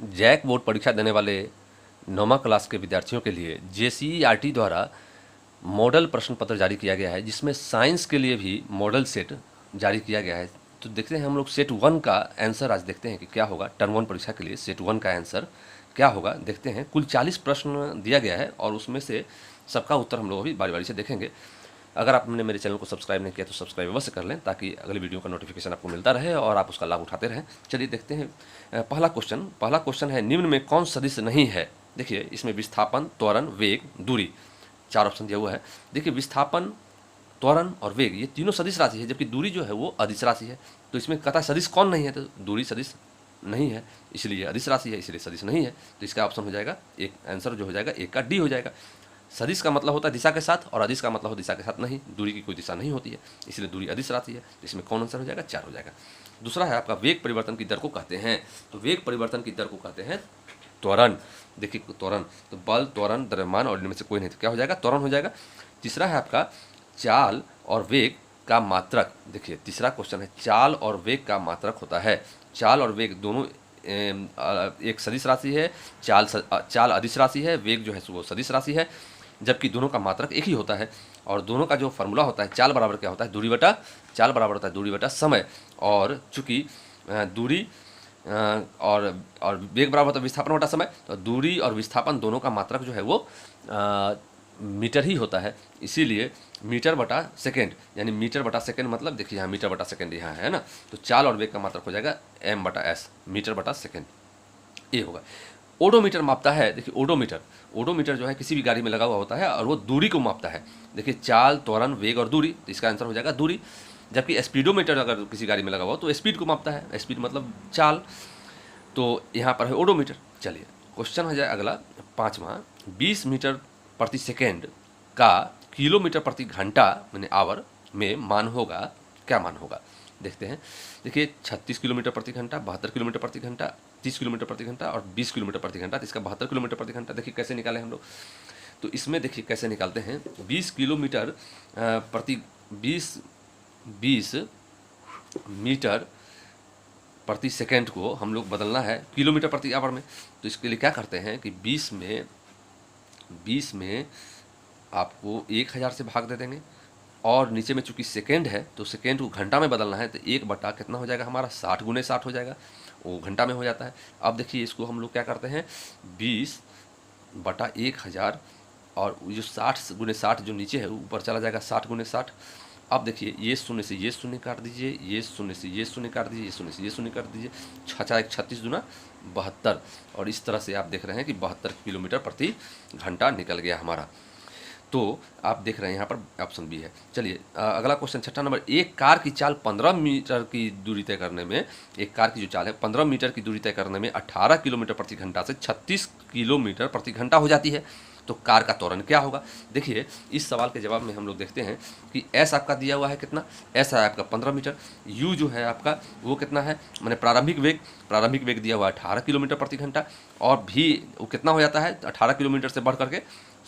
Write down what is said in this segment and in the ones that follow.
JAC board परीक्षा देने वाले 9वीं क्लास के विद्यार्थियों के लिए JCERT द्वारा मॉडल प्रश्न पत्र जारी किया गया है, जिसमें साइंस के लिए भी मॉडल सेट जारी किया गया है। तो देखते हैं हम लोग सेट 1 का आंसर आज देखते हैं कि क्या होगा। टर्म 1 परीक्षा के लिए सेट 1 का आंसर क्या होगा देखते हैं। कुल 40 प्रश्न दिया गया है और उसमें से सबका उत्तर हम लोग अभी बारी बारी से देखेंगे। अगर आपने मेरे चैनल को सब्सक्राइब नहीं किया तो सब्सक्राइब अवश्य कर लें, ताकि अगली वीडियो का नोटिफिकेशन आपको मिलता रहे और आप उसका लाभ उठाते रहें। चलिए देखते हैं पहला क्वेश्चन है, निम्न में कौन सदिश नहीं है। देखिए इसमें विस्थापन, त्वरण, वेग, दूरी, 4 ऑप्शन दिया हुआ है। देखिए विस्थापन, त्वरण और वेग ये तीनों सदिश राशि है, जबकि दूरी जो है वो अदिश राशि है। तो इसमें कतः सदिश कौन नहीं है, तो दूरी सदिश नहीं है, इसलिए अदिश राशि है, इसलिए सदिश नहीं है। तो इसका ऑप्शन हो जाएगा एक, आंसर जो हो जाएगा एक का डी हो जाएगा। सदिश का मतलब होता है दिशा के साथ और अदिश का मतलब हो दिशा के साथ नहीं। दूरी की कोई दिशा नहीं होती है, इसलिए दूरी अदिश राशि है। तो इसमें कौन आंसर हो जाएगा, 4 हो जाएगा। दूसरा है आपका वेग परिवर्तन की दर को कहते हैं। तो वेग परिवर्तन की दर को कहते हैं त्वरण। देखिए त्वरण, तो बल, त्वरण, द्रव्यमान और इनमें से कोई नहीं, तो क्या हो जाएगा, त्वरण हो जाएगा। तीसरा है आपका चाल और वेग का मात्रक। देखिए तीसरा क्वेश्चन है, चाल और वेग का मात्रक होता है। चाल और वेग दोनों एक सदिश राशि है। चाल अदिश राशि है, वेग जो है वो सदिश राशि है, जबकि दोनों का मात्रक एक ही होता है। और दोनों का जो फार्मूला होता है, चाल बराबर क्या होता है, दूरी बटा, चाल बराबर होता है दूरी बटा समय। और चूंकि दूरी और वेग बराबर होता है विस्थापन बटा समय, तो दूरी और विस्थापन दोनों का मात्रक जो है वो मीटर ही होता है। इसीलिए मीटर बटा सेकेंड, यानी मीटर बटा सेकेंड मतलब देखिए यहाँ मीटर बटा सेकेंड यहाँ है ना, तो चाल और वेग का मात्रक हो जाएगा m बटा s, मीटर बटा सेकेंड, ये होगा। ओडोमीटर मापता है। देखिए ओडोमीटर जो है किसी भी गाड़ी में लगा हुआ होता है और वो दूरी को मापता है। देखिए चाल, त्वरण, वेग और दूरी, तो इसका आंसर हो जाएगा दूरी। जबकि स्पीडोमीटर अगर किसी गाड़ी में लगा हुआ हो तो स्पीड को मापता है, स्पीड मतलब चाल। तो यहाँ पर है ओडोमीटर। चलिए क्वेश्चन हो जाए अगला 5वां, 20 मीटर प्रति सेकेंड का किलोमीटर प्रति घंटा मैंने आवर में मान होगा, क्या मान होगा देखते हैं। देखिए 36 किलोमीटर प्रति घंटा, 72 किलोमीटर प्रति घंटा, 30 किलोमीटर प्रति घंटा और 20 किलोमीटर प्रति घंटा। तो इसका 72 किलोमीटर प्रति घंटा देखिए कैसे निकालें हम लोग। तो इसमें देखिए कैसे निकालते हैं, 20 किलोमीटर प्रति 20 मीटर प्रति सेकेंड को हम लोग बदलना है किलोमीटर प्रति आवर में। तो इसके लिए क्या करते हैं कि 20 में आपको 1000 से भाग दे देंगे और नीचे में चूंकि सेकेंड है तो सेकेंड को घंटा में बदलना है, तो 1 बटा कितना हो जाएगा हमारा, 60 गुने 60 हो जाएगा, वो घंटा में हो जाता है। अब देखिए इसको हम लोग क्या करते हैं, 20 बटा 1000 और जो 60 गुने 60 जो नीचे है ऊपर चला जाएगा 60 गुने 60। अब देखिए ये शून्य से ये शून्य काट दीजिए, ये शून्य से ये शून्य काट दीजिए, ये शून्य से ये शून्य काट दीजिए, 36 दूना 72। और इस तरह से आप देख रहे हैं कि 72 किलोमीटर प्रति घंटा निकल गया हमारा। तो आप देख रहे हैं यहाँ पर ऑप्शन बी है। चलिए अगला क्वेश्चन 6वां नंबर, एक कार की चाल 15 मीटर की दूरी तय करने में, एक कार की जो चाल है 15 मीटर की दूरी तय करने में 18 किलोमीटर प्रति घंटा से 36 किलोमीटर प्रति घंटा हो जाती है। तो कार का त्वरण क्या होगा। देखिए इस सवाल के जवाब में हम लोग देखते हैं कि एस आपका दिया हुआ है कितना, एस है आपका 15 मीटर, यू जो है आपका वो कितना है, मैंने प्रारंभिक वेग दिया हुआ है 18 किलोमीटर प्रति घंटा, और भी वो कितना हो जाता है 18 किलोमीटर से बढ़ करके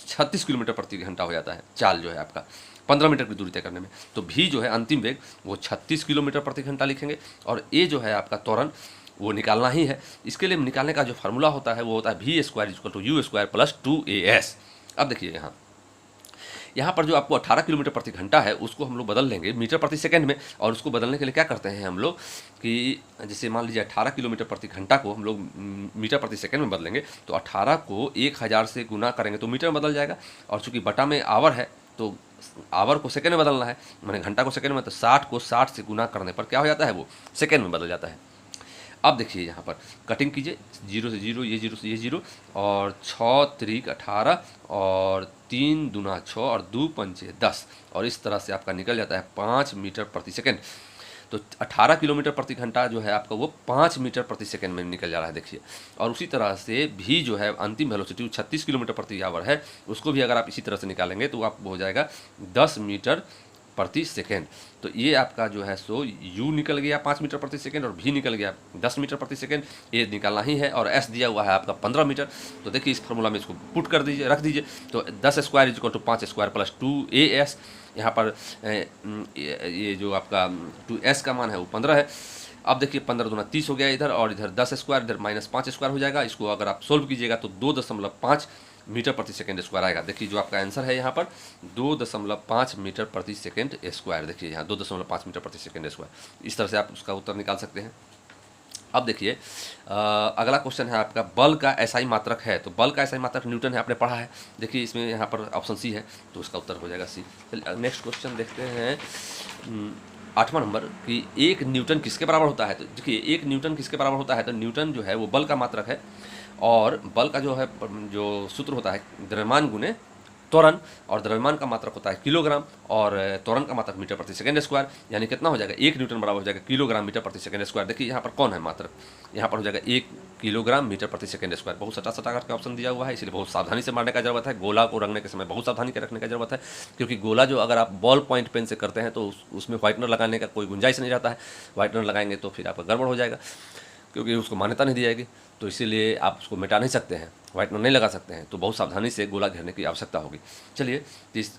36 किलोमीटर प्रति घंटा हो जाता है चाल जो है आपका 15 मीटर की दूरी तय करने में। तो भी जो है अंतिम वेग वो 36 किलोमीटर प्रति घंटा लिखेंगे, और ए जो है आपका त्वरण वो निकालना ही है। इसके लिए निकालने का जो फार्मूला होता है वो होता है v² = u² + 2as। अब देखिए यहाँ पर जो आपको 18 किलोमीटर प्रति घंटा है उसको हम लोग बदल लेंगे मीटर प्रति सेकंड में, और उसको बदलने के लिए क्या करते हैं हम लोग कि जैसे मान लीजिए 18 किलोमीटर प्रति घंटा को हम लोग मीटर प्रति सेकंड में बदलेंगे, तो 18 को 1000 से गुना करेंगे तो मीटर में बदल जाएगा, और चूंकि बटा में आवर है तो आवर को सेकंड में बदलना है, मैंने घंटा को सेकंड में, तो 60 को 60 से गुना करने पर क्या हो जाता है, वो सेकंड में बदल जाता है। अब देखिए यहाँ पर कटिंग कीजिए, 0 से 0, ये 0 से ये 0, और 6 त्रिक 18 और 3 दूना 6 और 2 पंचे 10, और इस तरह से आपका निकल जाता है 5 मीटर प्रति सेकंड। तो 18 किलोमीटर प्रति घंटा जो है आपका वो 5 मीटर प्रति सेकंड में निकल जा रहा है देखिए। और उसी तरह से भी जो है अंतिम वेलोसिटी 36 किलोमीटर प्रति आवर है, उसको भी अगर आप इसी तरह से निकालेंगे तो आपको हो जाएगा 10 मीटर प्रति सेकेंड। तो ये आपका जो है सो u निकल गया 5 मीटर प्रति सेकेंड, और v निकल गया 10 मीटर प्रति सेकेंड, ये निकालना ही है, और s दिया हुआ है आपका 15 मीटर। तो देखिए इस फार्मूला में इसको पुट कर दीजिए, रख दीजिए, तो 10² = 5² + 2as। यहाँ पर ये जो आपका 2s का मान है वो 15 है, अब देखिए 15 दूना 30 हो गया इधर, और इधर 10 स्क्वायर, इधर -5 स्क्वायर हो जाएगा। इसको अगर आप सोल्व कीजिएगा तो 2.5 मीटर प्रति सेकेंड स्क्वायर आएगा। देखिए जो आपका आंसर है यहाँ पर 2.5 मीटर प्रति सेकेंड स्क्वायर। देखिए यहाँ 2.5 मीटर प्रति सेकेंड स्क्वायर, इस तरह से आप उसका उत्तर निकाल सकते हैं। अब देखिए अगला क्वेश्चन है आपका, बल का एसआई मात्रक है। तो बल का एसआई मात्रक न्यूटन है, आपने पढ़ा है। देखिए इसमें यहाँ पर ऑप्शन सी है, तो उसका उत्तर हो जाएगा सी। चलिए नेक्स्ट क्वेश्चन देखते हैं 8वां नंबर कि 1 न्यूटन किसके बराबर होता है। तो देखिए 1 न्यूटन किसके बराबर होता है, तो न्यूटन जो है वो बल का मात्रक है, और बल का जो है जो सूत्र होता है द्रव्यमान गुने त्वरण, और द्रव्यमान का मात्रक होता है किलोग्राम, और त्वरण का मात्रक मीटर प्रति सेकंड स्क्वायर। यानी कितना हो जाएगा, 1 न्यूटन बराबर हो जाएगा किलोग्राम मीटर प्रति सेकंड स्क्वायर। देखिए यहाँ पर कौन है मात्रक, यहाँ पर हो जाएगा 1 किलोग्राम मीटर प्रति सेकंड स्क्वायर। बहुत सटा सटा करके ऑप्शन दिया हुआ है, इसलिए बहुत सावधानी से मारने का जरूरत है। गोला को रंगने के समय बहुत सावधानी के रखने का जरूरत है, क्योंकि गोला जो अगर आप बॉल पॉइंट पेन से करते हैं तो उसमें व्हाइटनर लगाने का कोई गुंजाइश नहीं रहता है। व्हाइटनर लगाएंगे तो फिर आपका गड़बड़ हो जाएगा, क्योंकि उसको मान्यता नहीं दी जाएगी, तो इसीलिए आप उसको मिटा नहीं सकते हैं, व्हाइटनर नहीं लगा सकते हैं। तो बहुत सावधानी से गोला घेरने की आवश्यकता होगी। चलिए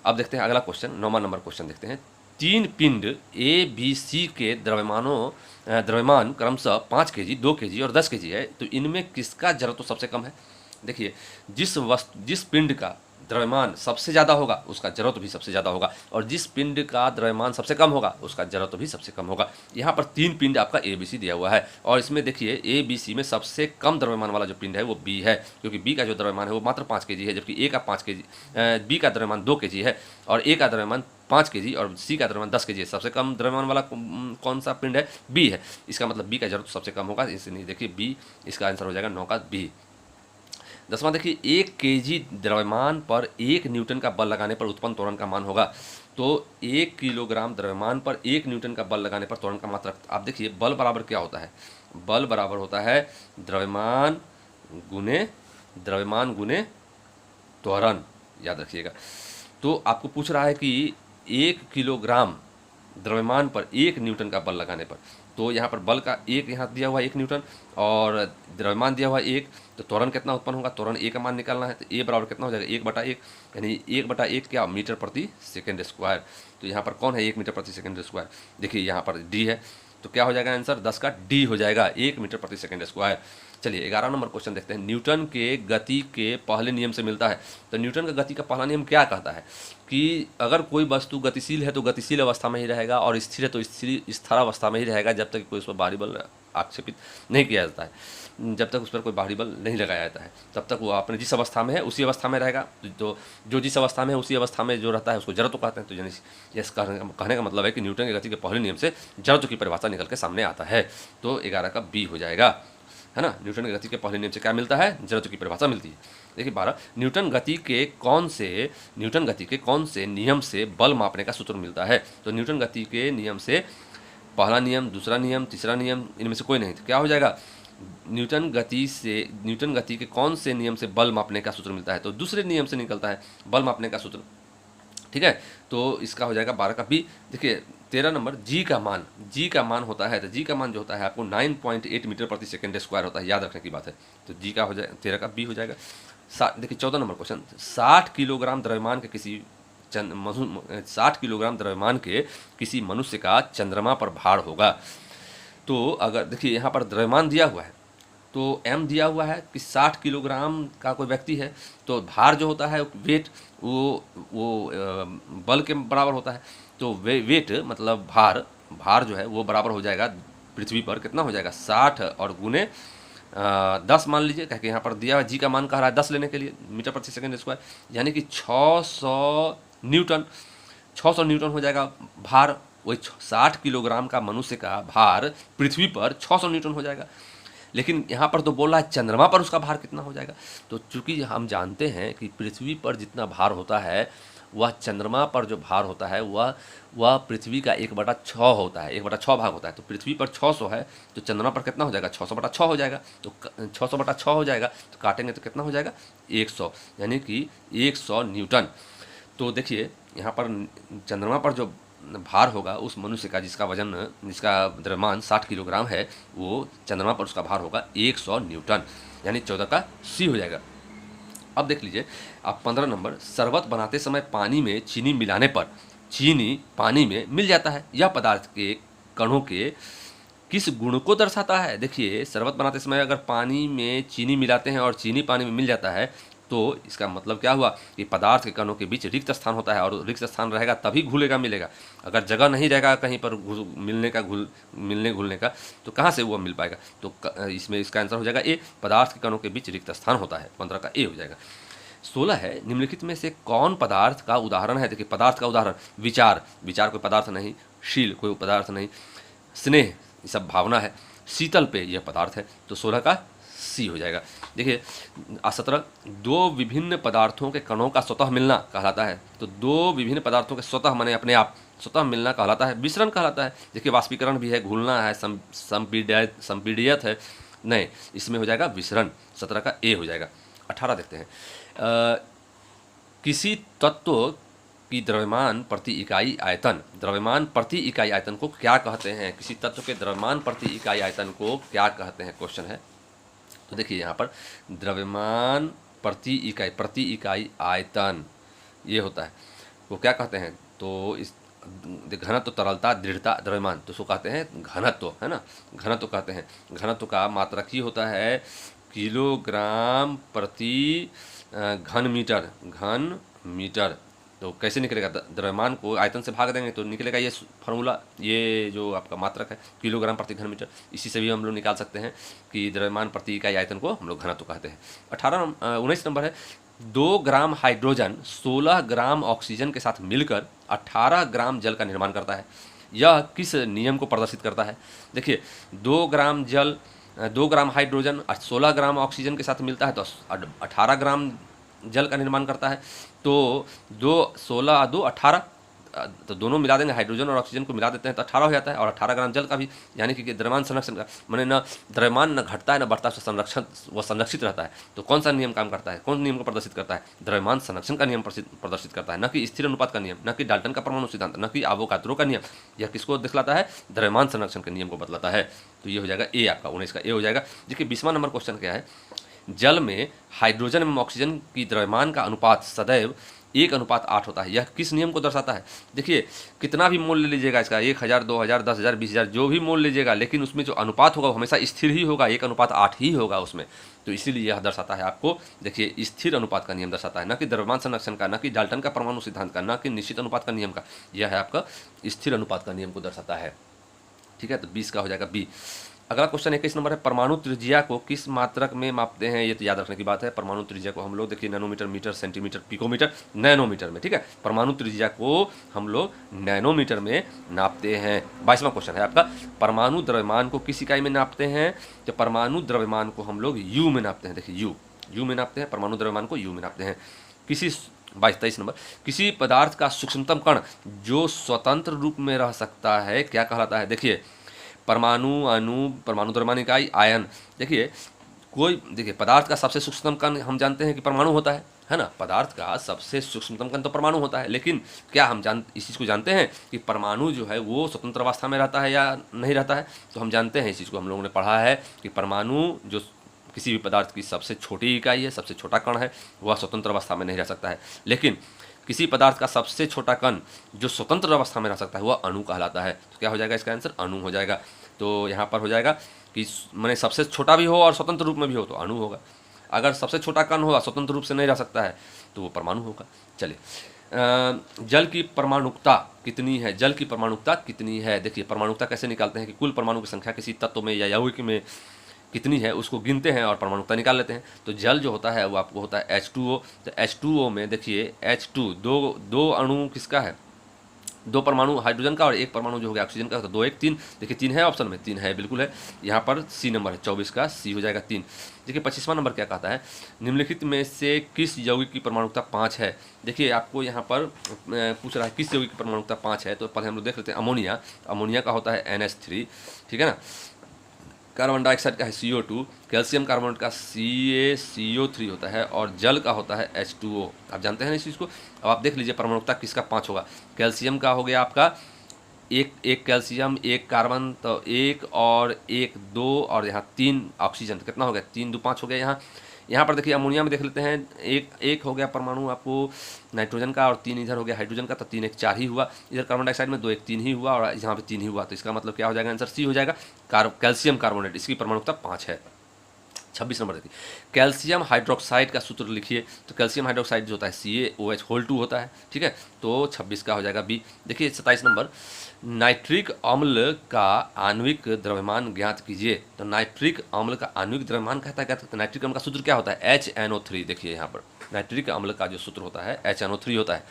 अब देखते हैं अगला क्वेश्चन, 9वां नंबर क्वेश्चन देखते हैं। 3 पिंड ए बी सी के द्रव्यमान क्रमशः 5 kg, 2 kg और 10 kg है, तो इनमें किसका जड़त्व सबसे कम है। देखिए जिस पिंड का द्रव्यमान सबसे ज़्यादा होगा उसका जड़त्व भी सबसे ज़्यादा होगा, और जिस पिंड का द्रव्यमान सबसे कम होगा उसका जड़त्व भी सबसे कम होगा। यहाँ पर 3 पिंड आपका ए बी सी दिया हुआ है, और इसमें देखिए ए बी सी में सबसे कम द्रव्यमान वाला जो पिंड है वो बी है, क्योंकि बी का जो द्रव्यमान है वो मात्र 5 kg है, जबकि ए का 5 kg, बी का द्रव्यमान 2 kg है, और ए का द्रव्यमान 5 kg और सी का द्रव्यमान 10 kg है। सबसे कम द्रव्यमान वाला कौन सा पिंड है, बी है। इसका मतलब बी का जड़त्व सबसे कम होगा, इसलिए देखिए बी, इसका आंसर हो जाएगा 9 का बी। 10वां देखिए 1 kg द्रव्यमान पर 1 न्यूटन का बल लगाने पर उत्पन्न त्वरण का मान होगा। तो 1 किलोग्राम द्रव्यमान पर 1 न्यूटन का बल लगाने पर त्वरण का मात्रक, आप देखिए बल बराबर क्या होता है, बल बराबर होता है द्रव्यमान गुने त्वरण, याद रखिएगा। तो आपको पूछ रहा है कि 1 किलोग्राम द्रव्यमान पर 1 न्यूटन का बल लगाने पर, तो यहाँ पर बल का 1 यहाँ दिया हुआ है 1 न्यूटन, और द्रव्यमान दिया हुआ है 1, तो त्वरण कितना उत्पन्न होगा, त्वरण ए का मान निकालना है। तो ए बराबर कितना हो जाएगा 1/1, यानी 1/1 क्या, मीटर प्रति सेकेंड स्क्वायर। तो यहाँ पर कौन है 1 मीटर प्रति सेकेंड स्क्वायर, देखिए यहाँ पर डी है, तो क्या हो जाएगा आंसर 10 का डी हो जाएगा, 1 मीटर प्रति सेकेंड स्क्वायर। चलिए 11 नंबर क्वेश्चन देखते हैं। न्यूटन के गति के पहले नियम से मिलता है। तो न्यूटन का गति का पहला नियम क्या कहता है कि अगर कोई वस्तु गतिशील है तो गतिशील अवस्था में ही रहेगा, और स्थिर है तो स्थिर अवस्था में ही रहेगा, जब तक कोई उस पर बाहरी बल आक्षेपित नहीं किया जाता है, जब तक उस पर कोई बाहरी बल नहीं लगाया जाता है, तब तक वो अपने जिस अवस्था में है उसी अवस्था में रहेगा। तो जो जिस अवस्था में है उसी अवस्था में जो रहता है उसको जड़त्व कहते हैं। तो यानी यस कहने का मतलब है कि न्यूटन की गति के पहले नियम से जड़त्व की परिभाषा निकल के सामने आता है। तो 11 का बी हो जाएगा, है ना। न्यूटन की गति के पहले नियम से क्या मिलता है, जड़त्व की परिभाषा मिलती है। देखिए 12, न्यूटन गति के कौन से नियम से बल मापने का सूत्र मिलता है। तो न्यूटन गति के नियम से पहला नियम, दूसरा नियम, तीसरा नियम, इनमें से कोई नहीं। तो क्या हो जाएगा, न्यूटन गति के कौन से नियम से बल मापने का सूत्र मिलता है, तो दूसरे नियम से निकलता है बल मापने का सूत्र, ठीक है। तो इसका हो जाएगा 12 का बी। देखिए 13 नंबर, जी का मान होता है, तो जी का मान जो होता है आपको 9.8 मीटर प्रति सेकेंड स्क्वायर होता है, याद रखने की बात है। तो जी का हो जाए 13 का बी हो जाएगा। देखिए 14 नंबर क्वेश्चन, 60 किलोग्राम द्रव्यमान के किसी मनुष्य का चंद्रमा पर भार होगा। तो अगर देखिए यहाँ पर द्रव्यमान दिया हुआ है, तो m दिया हुआ है कि 60 किलोग्राम का कोई व्यक्ति है, तो भार जो होता है वेट वो बल के बराबर होता है। तो वेट मतलब भार जो है वो बराबर हो जाएगा पृथ्वी पर, कितना हो जाएगा 60 और गुने 10 मान लीजिए, कह के यहाँ पर दिया हुआ जी का मान कह रहा है 10 लेने के लिए मीटर प्रति सेकंड स्क्वायर, यानी कि 600 न्यूटन हो जाएगा भार। वही 60 किलोग्राम का मनुष्य का भार पृथ्वी पर 600 न्यूटन हो जाएगा। लेकिन यहाँ पर तो बोल रहा है चंद्रमा पर उसका भार कितना हो जाएगा। तो चूंकि हम जानते हैं कि पृथ्वी पर जितना भार होता है वह चंद्रमा पर जो भार होता है वह पृथ्वी का 1/6 होता है, 1/6 भाग होता है। तो पृथ्वी पर 600 है तो चंद्रमा पर कितना हो जाएगा 600/6 हो जाएगा। तो 600/6 हो जाएगा, तो काटेंगे तो कितना हो जाएगा 100, यानी कि 100 न्यूटन। तो देखिए यहाँ पर चंद्रमा पर जो भार होगा उस मनुष्य का जिसका द्रव्यमान 60 किलोग्राम है, वो चंद्रमा पर उसका भार होगा 100 न्यूटन, यानी 14 का सी हो जाएगा। अब देख लीजिए आप 15 नंबर, शरबत बनाते समय पानी में चीनी मिलाने पर चीनी पानी में मिल जाता है। यह पदार्थ के कणों के किस गुण को दर्शाता है? देखिए, शरबत बनाते समय अगर पानी में चीनी मिलाते हैं और चीनी पानी में मिल जाता है, तो इसका मतलब क्या हुआ कि पदार्थ के कणों के बीच रिक्त स्थान होता है, और रिक्त स्थान रहेगा तभी घुलेगा मिलेगा। अगर जगह नहीं रहेगा कहीं पर मिलने घुलने का, तो कहाँ से वो मिल पाएगा? तो इसमें इसका आंसर हो जाएगा ए, पदार्थ के कणों के बीच रिक्त स्थान होता है। 15 का ए हो जाएगा। 16 है, निम्नलिखित में से कौन पदार्थ का उदाहरण है? देखिए, पदार्थ का उदाहरण विचार, विचार कोई पदार्थ नहीं, शील कोई पदार्थ नहीं, स्नेह ये सब भावना है, शीतल पे यह पदार्थ है। तो 16 का सी हो जाएगा। देखिए 17, दो विभिन्न पदार्थों के कणों का स्वतः मिलना कहलाता है। तो दो विभिन्न पदार्थों के स्वतः माने अपने आप स्वतः मिलना कहलाता है, मिश्रण कहलाता है। देखिए, वाष्पीकरण भी है, घुलना है, संपीडियत है, नहीं, इसमें हो जाएगा विसरण। 17 का ए हो जाएगा। 18 देखते हैं। किसी तत्व की द्रव्यमान प्रति इकाई आयतन, द्रव्यमान प्रति इकाई आयतन को क्या कहते हैं? किसी तत्व के द्रव्यमान प्रति इकाई आयतन को क्या कहते हैं, क्वेश्चन है। तो देखिए यहाँ पर द्रव्यमान प्रति इकाई आयतन ये होता है, वो क्या कहते हैं? तो इस घनत्व, तरलता, दृढ़ता, द्रव्यमान, तो उसको कहते हैं घनत्व, है ना, घनत्व कहते हैं। घनत्व का मात्रक ही होता है किलोग्राम प्रति घन मीटर। तो कैसे निकलेगा? द्रव्यमान को आयतन से भाग देंगे तो निकलेगा ये फार्मूला, ये जो आपका मात्रक है किलोग्राम प्रति घन मीटर। इसी से भी हम लोग निकाल सकते हैं कि द्रव्यमान प्रति इकाई आयतन को हम लोग घनत्व कहते हैं। 19 नंबर है, 2 ग्राम हाइड्रोजन 16 ग्राम ऑक्सीजन के साथ मिलकर 18 ग्राम जल का निर्माण करता है। यह किस नियम को प्रदर्शित करता है? देखिए, 2 ग्राम हाइड्रोजन 16 ग्राम ऑक्सीजन के साथ मिलता है तो 18 ग्राम जल का निर्माण करता है। तो 16 2 18, तो दोनों मिला देंगे, हाइड्रोजन और ऑक्सीजन को मिला देते हैं तो 18 हो जाता है, और 18 ग्राम जल का भी, यानी कि द्रव्यमान संरक्षण का मैंने न द्रव्यमान न घटता है न बढ़ता है, वो संरक्षित रहता है। तो कौन सा नियम काम करता है, कौन नियम को प्रदर्शित करता है? द्रव्यमान संरक्षण का नियम प्रदर्शित करता है, न कि स्थिर अनुपात का नियम, न कि डाल्टन का परमाणु सिद्धांत, न कि आवोगाद्रो का नियम। यह किसको दिखलाता है? द्रव्यमान संरक्षण के नियम को बतलाता है। तो ये हो जाएगा ए, आपका 19 का ए हो जाएगा। देखिए 20वां नंबर क्वेश्चन क्या है, जल में हाइड्रोजन एवं ऑक्सीजन की द्रव्यमान का अनुपात सदैव 1:8 होता है। यह किस नियम को दर्शाता है? देखिए, कितना भी मोल ले लीजिएगा इसका, 1000, 2000, 10,000, 20,000, जो भी मोल लीजिएगा, लेकिन उसमें जो अनुपात होगा वो हमेशा स्थिर ही होगा, 1:8 ही होगा उसमें। तो इसीलिए यह दर्शाता है आपको, देखिए, स्थिर अनुपात का नियम दर्शाता है, न कि द्रव्यमान संरक्षण का, न कि डाल्टन का परमाणु सिद्धांत का, न कि निश्चित अनुपात का नियम का। यह है आपका स्थिर अनुपात का नियम को दर्शाता है। ठीक है, तो 20 का हो जाएगा बी। अगला क्वेश्चन 21 नंबर है, परमाणु त्रिज्या को किस मात्रक में मापते हैं? ये तो याद रखने की बात है। परमाणु त्रिज्या को हम लोग देखिए nanometre, metre, centimetre, picometre, nanometre में, ठीक है, परमाणु त्रिज्या को हम लोग नैनोमीटर में नापते हैं। 22वां क्वेश्चन है आपका, परमाणु द्रव्यमान को किस इकाई में नापते हैं? तो परमाणु द्रव्यमान को हम लोग यू में नापते हैं। देखिए यू में नापते हैं, परमाणु द्रव्यमान को यू में नापते हैं। 23 नंबर, किसी पदार्थ का सूक्ष्मतम कण जो स्वतंत्र रूप में रह सकता है क्या कहलाता है? देखिए, परमाणु, अणु, परमाणु द्रव्यमान इकाई, आयन। देखिए पदार्थ का सबसे सूक्ष्मतम कण हम जानते हैं कि परमाणु होता है ना। पदार्थ का सबसे सूक्ष्मतम कण तो परमाणु होता है, लेकिन क्या हम इस चीज़ को जानते हैं कि परमाणु जो है वो स्वतंत्र अवस्था में रहता है या नहीं रहता है? तो हम जानते हैं, इस चीज़ को हम लोगों ने पढ़ा है कि परमाणु जो किसी भी पदार्थ की सबसे छोटी इकाई है, सबसे छोटा कण है, वह स्वतंत्र अवस्था में नहीं रह सकता है। लेकिन किसी पदार्थ का सबसे छोटा कण जो स्वतंत्र अवस्था में रह सकता है वह अणु कहलाता है। तो क्या हो जाएगा इसका आंसर? अणु हो जाएगा। तो यहाँ पर हो जाएगा कि मैंने सबसे छोटा भी हो और स्वतंत्र रूप में भी हो तो अणु होगा। अगर सबसे छोटा कण हो स्वतंत्र रूप से नहीं रह सकता है तो वो परमाणु होगा। चलिए, जल की परमाणुकता कितनी है? जल की परमाणुकता कितनी है? देखिए, परमाणुकता कैसे निकालते हैं कि कुल परमाणु की संख्या किसी तत्व में या यौगिक में कितनी है उसको गिनते हैं और परमाणुकता निकाल लेते हैं। तो जल जो होता है वो आपको होता है H2O। तो H2O में देखिए H2 दो अणु किसका है? 2 परमाणु हाइड्रोजन का और 1 परमाणु जो हो गया ऑक्सीजन का। तो 2 1 3, देखिए 3 है ऑप्शन में, 3 है, बिल्कुल है। यहाँ पर सी नंबर है, 24 का सी हो जाएगा 3। देखिए 25वां नंबर क्या कहता है, निम्नलिखित में से किस यौगिक की परमाणुकता 5 है? देखिए आपको यहाँ पर पूछ रहा है किस यौगिक की परमाणुकता 5 है। तो पहले हम लोग देख लेते हैं अमोनिया। अमोनिया का होता है NH3, ठीक है ना। कार्बन डाइऑक्साइड का है CO2, कैल्शियम कार्बोनेट का CaCO3 होता है, और जल का होता है H2O। आप जानते हैं ना इस चीज़ को। अब आप देख लीजिए परमाणुकता किसका 5 होगा। कैल्शियम का हो गया आपका एक कैल्शियम, 1 कार्बन, तो 1 और 1 2 और यहाँ 3 ऑक्सीजन, तो कितना हो गया? 3 2 5 हो गया यहाँ। यहाँ पर देखिए अमोनिया में देख लेते हैं, एक हो गया परमाणु आपको नाइट्रोजन का और 3 इधर हो गया हाइड्रोजन का, तो 3 1 4 ही हुआ। इधर कार्बन डाइऑक्साइड में 2 1 3 ही हुआ और यहाँ पे 3 ही हुआ, तो इसका मतलब क्या हो जाएगा, आंसर सी हो जाएगा। कैल्शियम कार्बोनेट, इसकी परमाणुकता 5 है। 26 नंबर देखिए, कैल्शियम हाइड्रोक्साइड का सूत्र लिखिए। तो कैल्शियम हाइड्रोक्साइड जो होता है CaOH2 होता है, ठीक है। तो 26 का हो जाएगा बी। देखिए 27 नंबर, नाइट्रिक अम्ल का आणविक द्रव्यमान ज्ञात कीजिए। तो नाइट्रिक अम्ल का आणविक द्रव्यमान कहता है, तो नाइट्रिक अम्ल का सूत्र क्या होता है, HNO3। देखिए यहाँ पर नाइट्रिक अम्ल का जो सूत्र होता है HNO3 होता है।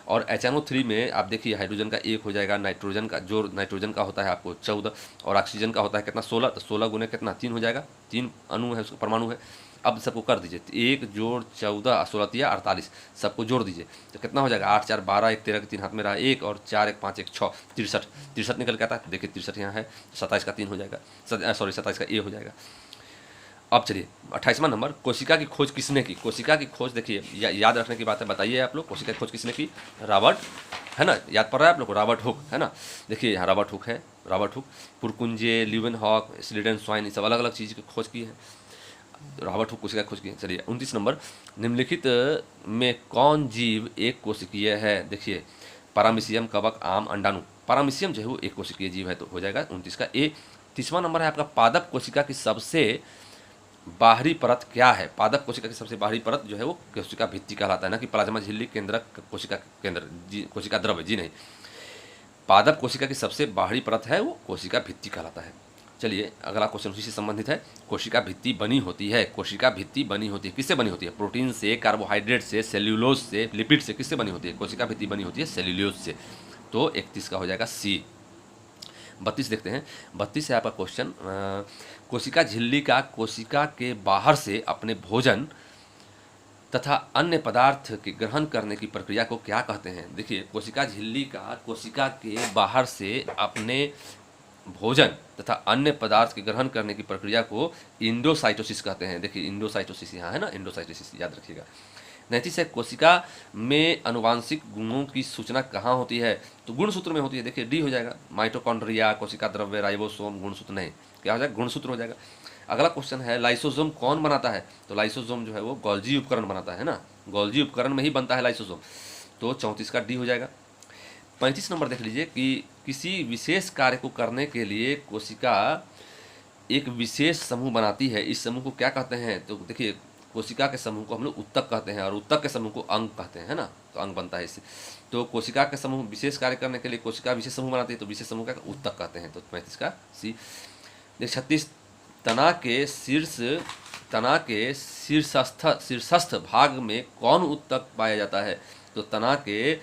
और HNO3 में आप देखिए हाइड्रोजन का 1 हो जाएगा, नाइट्रोजन का जो नाइट्रोजन का होता है आपको 14 और ऑक्सीजन का होता है कितना 16, तो 16 गुने कितना 3 हो जाएगा, 3 अणु है उसका परमाणु है। अब सबको कर दीजिए, 1 जोड़ 14 16 या 48, सबको जोड़ दीजिए तो कितना हो जाएगा, 8 4 12, 1 13 के 3 हाथ में रहा 1 और 4 1 5 1 6 63 निकल के आता है। देखिए 63 यहाँ है, 27 का 3 हो जाएगा, 27 का ए हो जाएगा। अब चलिए 28वां नंबर, कोशिका की खोज किसने की। कोशिका की खोज देखिए याद रखने की बात है, बताइए आप लोग, कोशिका की खोज किसने की, रॉबर्ट, है ना, याद पड़ रहा है आप लोग को, रॉबर्ट हुक, है ना। देखिए यहाँ रॉबर्ट हुक है, Robert Hooke, Purkinje, Leeuwenhoek, Schleiden Schwann, ये सब अलग अलग चीज़ की खोज की है, रॉबर्ट हुक कोशिका की खोज की है। चलिए 29 नंबर, निम्नलिखित में कौन जीव एक कोशिकीय है। देखिए पैरामीशियम, कवक, आम, अंडाणु। पैरामीशियम जो है वो एक कोशिकीय जीव है, तो हो जाएगा 29 का ए। 30वां नंबर है आपका, पादप कोशिका की सबसे बाहरी परत क्या है। पादप कोशिका की सबसे बाहरी परत जो है वो कोशिका भित्ति कहलाता है, ना कि प्लाज्मा झिल्ली केंद्रक कोशिका केंद्र जी, कोशिका द्रव्य जी नहीं, पादप कोशिका की सबसे बाहरी परत है वो कोशिका भित्ति कहलाता है। चलिए अगला क्वेश्चन उसी से संबंधित है, कोशिका भित्ति बनी होती है, कोशिका भित्ति बनी होती है किससे बनी होती है, प्रोटीन से, कार्बोहाइड्रेट से, सेल्यूलोज से, लिपिड से, किससे बनी होती है, कोशिका भित्ति बनी होती है सेल्यूलोज से। तो 31 का हो जाएगा सी। 32 देखते हैं, 32 है आपका क्वेश्चन, कोशिका झिल्ली का कोशिका के बाहर से अपने भोजन तथा अन्य पदार्थ के ग्रहण करने की प्रक्रिया को क्या कहते हैं। देखिए कोशिका झिल्ली का कोशिका के बाहर से अपने भोजन तथा अन्य पदार्थ के ग्रहण करने की प्रक्रिया को इंडोसाइटोसिस कहते हैं। देखिए इंडोसाइटोसिस यहाँ है ना, इंडोसाइटोसिस याद रखिएगा। 39 है, कोशिका में अनुवांशिक गुणों की सूचना कहाँ होती है, तो गुणसूत्र में होती है। देखिए डी हो जाएगा, माइटोकॉन्ड्रिया, कोशिका द्रव्य, राइबोसोम, गुणसूत्र नहीं, क्या हो जाएगा, गुणसूत्र हो जाएगा। अगला क्वेश्चन है, लाइसोसोम कौन बनाता है, तो लाइसोसोम जो है वो गोल्जी उपकरण बनाता है ना, गोल्जी उपकरण में ही बनता है लाइसोसोम, तो 34 का डी हो जाएगा। 35 नंबर देख लीजिए कि किसी विशेष कार्य को करने के लिए कोशिका एक विशेष समूह बनाती है, इस समूह को क्या कहते हैं, तो देखिए कोशिका के समूह को हम लोग उत्तक कहते हैं और उत्तक के समूह को अंग कहते हैं, है ना, तो अंग बनता है इससे। तो कोशिका के समूह विशेष कार्य करने के लिए कोशिका विशेष समूह बनाती है, तो विशेष समूह का उत्तक कहते हैं, तो 35 का सी। 36, तना के शीर्षस्थ भाग में कौन उत्तक पाया जाता है, तो तना के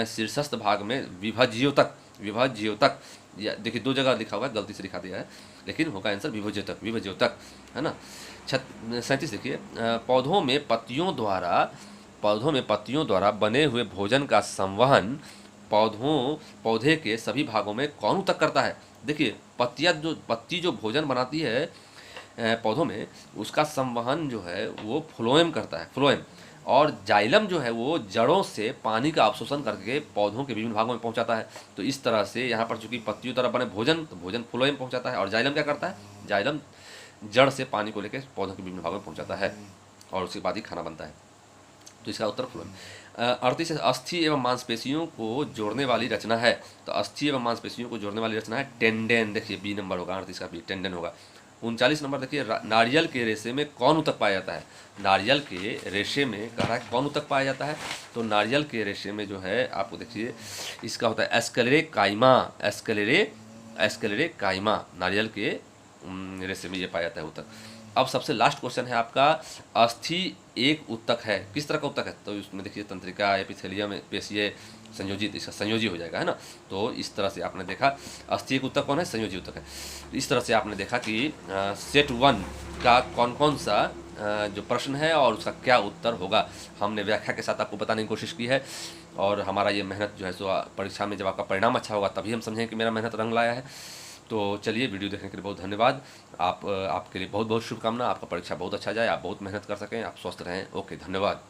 शीर्षस्थ भाग में विभज्योतक, देखिए 2 जगह लिखा हुआ है, गलती से लिखा दिया है, लेकिन होगा आंसर विभज्योतक, है ना। 37 देखिए, पौधों में पत्तियों द्वारा बने हुए भोजन का संवहन पौधे के सभी भागों में कौन उत्तक करता है। देखिए पत्ती जो भोजन बनाती है पौधों में, उसका संवहन जो है वो फ्लोएम करता है, फ्लोएम, और जाइलम जो है वो जड़ों से पानी का अवशोषण करके पौधों के विभिन्न भागों में पहुंचाता है। तो इस तरह से यहाँ पर चूंकि पत्तियों द्वारा बने भोजन, तो भोजन फ्लोएम पहुंचाता है, और जाइलम क्या करता है, जाइलम जड़ से पानी को लेकर पौधों के विभिन्न भागों में पहुंचाता है और उसके बाद ही खाना बनता है, तो इसका उत्तर फ्लोएम। 38 अस्थि एवं मांसपेशियों को जोड़ने वाली रचना है, तो अस्थि एवं मांसपेशियों को जोड़ने वाली रचना है टेंडेन, देखिए बी नंबर होगा, 38 का बी टेंडेन होगा। 39 नंबर देखिए, नारियल के रेशे में कौन उत्तक पाया जाता है, नारियल के रेशे में कह रहा है कौन उत्तक पाया जाता है, तो नारियल के रेशे में जो है आपको देखिए इसका होता है एस्केलेरे काइमा, नारियल के रेशे में ये पाया जाता है उत्तक। अब सबसे लास्ट क्वेश्चन है आपका, अस्थि एक उत्तक है, किस तरह का उत्तक है, तो उसमें देखिए तंत्रिका, एपिथेलियम, पेशीय, संयोजित, इसका संयोजी हो जाएगा, है ना। तो इस तरह से आपने देखा अस्थि एक उत्तक कौन है, संयोजी उत्तक है। तो इस तरह से आपने देखा कि सेट 1 का कौन कौन सा जो प्रश्न है और उसका क्या उत्तर होगा, हमने व्याख्या के साथ आपको बताने की कोशिश की है। और हमारा ये मेहनत जो है सो परीक्षा में जब आपका परिणाम अच्छा होगा तभी हम समझें कि मेरा मेहनत रंग लाया है। तो चलिए, वीडियो देखने के लिए बहुत धन्यवाद। आपके लिए बहुत बहुत शुभकामना, आपका परीक्षा बहुत अच्छा जाए, आप बहुत मेहनत कर सकें, आप स्वस्थ रहें। ओके, धन्यवाद।